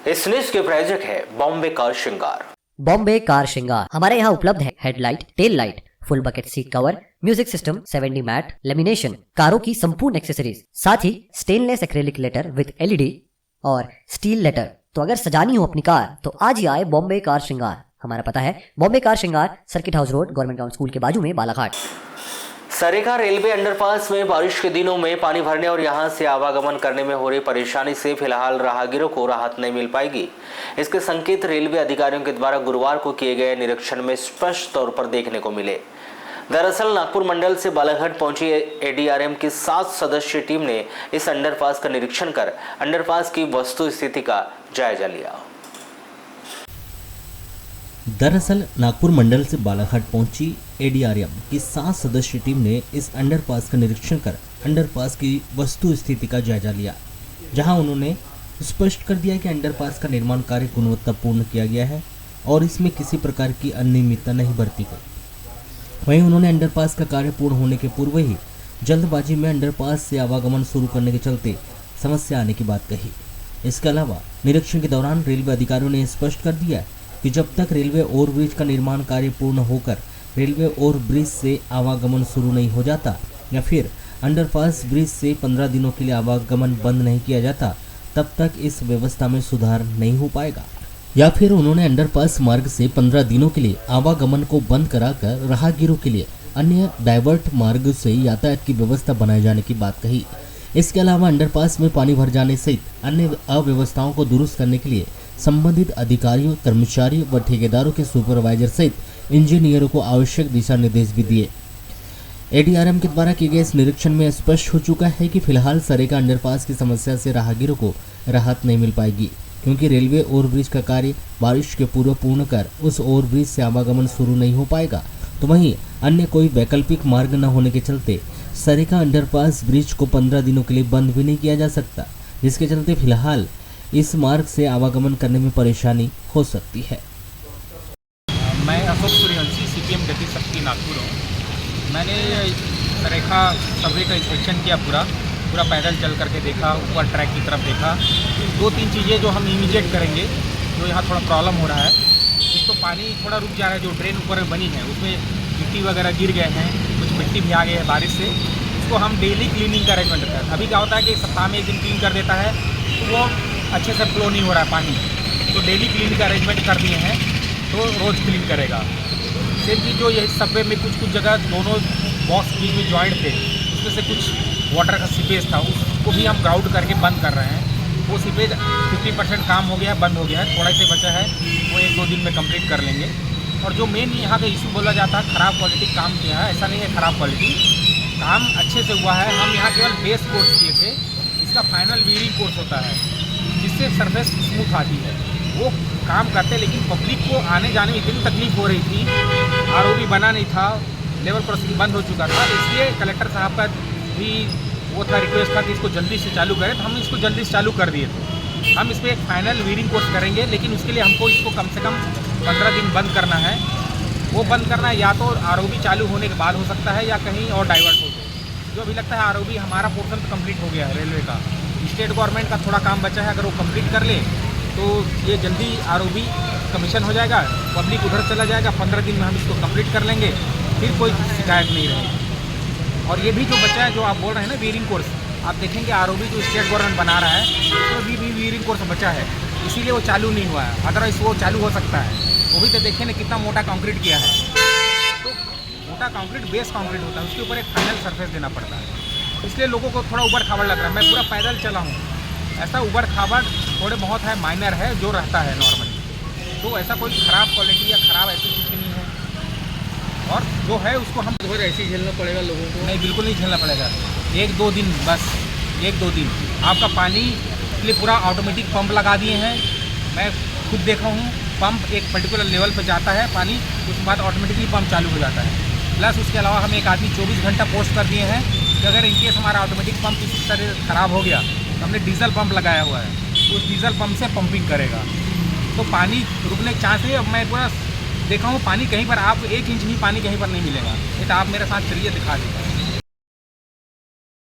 इस न्यूज के प्रायोजक है बॉम्बे कार श्रृंगार। बॉम्बे कार श्रृंगार हमारे यहाँ उपलब्ध है headlight, tail light, full bucket seat cover, music system, 7D mat, lamination, कारों की संपूर्ण एक्सेसरीज, साथ ही stainless acrylic letter with LED और स्टील लेटर। तो अगर सजानी हो अपनी कार तो आज ही आए बॉम्बे कार श्रृंगार। हमारा पता है बॉम्बे कार श्रृंगार, circuit house road, government town school के बाजू में, बालाघाट। सरेगा रेलवे अंडरपास में बारिश के दिनों में पानी भरने और यहां से आवागमन करने में हो रही परेशानी से फिलहाल राहगीरों को राहत नहीं मिल पाएगी। इसके संकेत रेलवे अधिकारियों के द्वारा गुरुवार को किए गए निरीक्षण में स्पष्ट तौर पर देखने को मिले। दरअसल नागपुर मंडल से बालाघाट पहुंची ADRM की 7 सदस्यीय टीम ने इस अंडरपास का निरीक्षण कर अंडरपास की वस्तु स्थिति का जायजा लिया। दरअसल नागपुर मंडल से बालाघाट पहुंची ADRM की 7 सदस्यीय टीम ने इस अंडरपास का निरीक्षण कर अंडरपास की वस्तु स्थिति का जायजा लिया, जहां उन्होंने स्पष्ट कर दिया कि अंडरपास का निर्माण कार्य गुणवत्तापूर्ण किया गया है और इसमें किसी प्रकार की अनियमितता नहीं बरती गई। वहीं उन्होंने अंडरपास का कार्य पूर्ण होने के पूर्व ही जल्दबाजी में अंडरपास से आवागमन शुरू करने के चलते समस्या आने की बात कही। इसके अलावा निरीक्षण के दौरान रेलवे अधिकारियों ने स्पष्ट कर दिया कि जब तक रेलवे ओवरब्रिज का निर्माण कार्य पूर्ण होकर रेलवे ओवरब्रिज से आवागमन शुरू नहीं हो जाता या फिर अंडरपास ब्रिज से 15 दिनों के लिए आवागमन बंद नहीं किया जाता, तब तक इस व्यवस्था में सुधार नहीं हो पाएगा। या फिर उन्होंने अंडरपास मार्ग से 15 दिनों के लिए आवागमन को बंद कराकर राहगीरों के लिए अन्य डाइवर्ट मार्ग से यातायात की व्यवस्था बनाए जाने की बात कही। इसके अलावा अंडरपास में पानी भर जाने सहित अन्य अव्यवस्थाओं को दुरुस्त करने के लिए संबंधित अधिकारियों, कर्मचारियों व ठेकेदारों के सुपरवाइजर सहित इंजीनियरों को आवश्यक दिशा निर्देश भी दिए। ADRM के द्वारा किए गए इस निरीक्षण में स्पष्ट हो चुका है कि फिलहाल सरेगा अंडरपास की समस्या से राहगीरों को राहत नहीं मिल पाएगी, क्योंकि रेलवे ओवरब्रिज का कार्य बारिश के पूर्व पूर्ण कर उस ओवरब्रिज से आवागमन शुरू नहीं हो पाएगा। तो वहीं अन्य कोई वैकल्पिक मार्ग न होने के चलते सरेगा अंडरपास ब्रिज को 15 दिनों के लिए बंद भी नहीं किया जा सकता, जिसके चलते फिलहाल इस मार्ग से आवागमन करने में परेशानी हो सकती है। मैं अशोक सूर्यवंशी, CPM गति शक्ति नागपुर हूँ। मैंने सरेखा सर्वे का इंस्पेक्शन किया, पूरा पैदल चल करके देखा, ऊपर ट्रैक की तरफ देखा। 2-3 चीज़ें जो हम इमीडिएट करेंगे, जो यहाँ थोड़ा प्रॉब्लम हो रहा है, एक तो पानी थोड़ा रुक जा रहा है, जो ड्रेन ऊपर बनी है उसमें मिट्टी वगैरह गिर गए हैं, कुछ मिट्टी भी आ गई है बारिश से। उसको हम डेली क्लीनिंग का अरेंजमेंट करते हैं। अभी क्या होता है कि सप्ताह में 1 दिन क्लीन कर देता है तो वो अच्छे से फ्लो नहीं हो रहा है पानी, तो डेली क्लीन का अरेंजमेंट कर दिए हैं, तो रोज़ क्लीन करेगा। सेम चीज़ जो ये सबवे में कुछ जगह दोनों बॉक्स बीच में जॉइंट थे, उसमें से कुछ वाटर का सीपेज था, उसको भी हम ग्राउंड करके बंद कर रहे हैं। वो सीपेज 50% काम हो गया है, बंद हो गया है, थोड़ा से बचा है, वो 1-2 दिन में कंप्लीट कर लेंगे। और जो मेन यहाँ का इशू बोला जाता है, ख़राब क्वालिटी काम किया है, ऐसा नहीं है ख़राब क्वालिटी, काम अच्छे से हुआ है। हम यहाँ केवल बेस कोर्स किए थे, इसका फाइनल वीरिंग कोर्स होता है जिससे सरफेस स्मूथ आती है, वो काम करते। लेकिन पब्लिक को आने जाने में इतनी तकलीफ हो रही थी, ROB बना नहीं था, लेवल क्रॉसिंग बंद हो चुका था, इसलिए कलेक्टर साहब का भी वो था, रिक्वेस्ट था कि इसको जल्दी से चालू करें, तो हम इसको जल्दी से चालू कर दिए थे। हम इस पर एक फाइनल वीरिंग कोर्स करेंगे, लेकिन उसके लिए हमको इसको कम से कम 15 दिन बंद करना है। वो बंद करना है या तो ROB चालू होने के बाद हो सकता है या कहीं और डाइवर्ट हो। जो अभी लगता है ROB हमारा पोर्शन तो कंप्लीट हो गया है रेलवे का, स्टेट गवर्नमेंट का थोड़ा काम बचा है, अगर वो कंप्लीट कर ले तो ये जल्दी ROB कमीशन हो जाएगा, पब्लिक उधर चला जाएगा, 15 दिन में हम इसको कंप्लीट कर लेंगे, फिर कोई शिकायत नहीं रहेगी। और ये भी जो बचा है, जो आप बोल रहे हैं ना वीरिंग कोर्स, आप देखेंगे ROB जो स्टेट गवर्नमेंट बना रहा है तो भी वीरिंग कोर्स बचा है, इसीलिए वो चालू नहीं हुआ है, अदरवाइज वो चालू हो सकता है। वो भी तो देखें ना कितना मोटा कंक्रीट किया है, तो मोटा कंक्रीट बेस कंक्रीट होता है, उसके ऊपर एक फाइनल सरफेस देना पड़ता है, इसलिए लोगों को थोड़ा उबड़ खाबड़ लग रहा है। मैं पूरा पैदल चला हूँ, ऐसा उबड़ खाबड़ थोड़े बहुत है, माइनर है जो रहता है नॉर्मली, तो ऐसा कोई ख़राब क्वालिटी या ख़राब ऐसी कुछ नहीं है। और जो है उसको हम और ऐसे ही झेलना पड़ेगा लोगों को? नहीं, बिल्कुल नहीं झेलना पड़ेगा। 1-2 दिन बस, 1-2 दिन आपका पानी के लिए पूरा ऑटोमेटिक पंप लगा दिए हैं। मैं खुद देखा हूँ, पंप एक पर्टिकुलर लेवल पर जाता है पानी, उसके बाद ऑटोमेटिकली पंप चालू हो जाता है। प्लस उसके अलावा हम एक आदमी 24 घंटा पोस्ट कर दिए हैं कि अगर इनकेस हमारा ऑटोमेटिक पंप किसी तरह ख़राब हो गया तो हमने डीजल पंप लगाया हुआ है, उस डीजल पंप से पंपिंग करेगा, तो पानी रुकने के चांस है। अब मैं पूरा देखा हूँ पानी कहीं पर आप 1 इंच भी पानी कहीं पर नहीं मिलेगा। ये तो आप मेरे साथ चलिए दिखा देगा।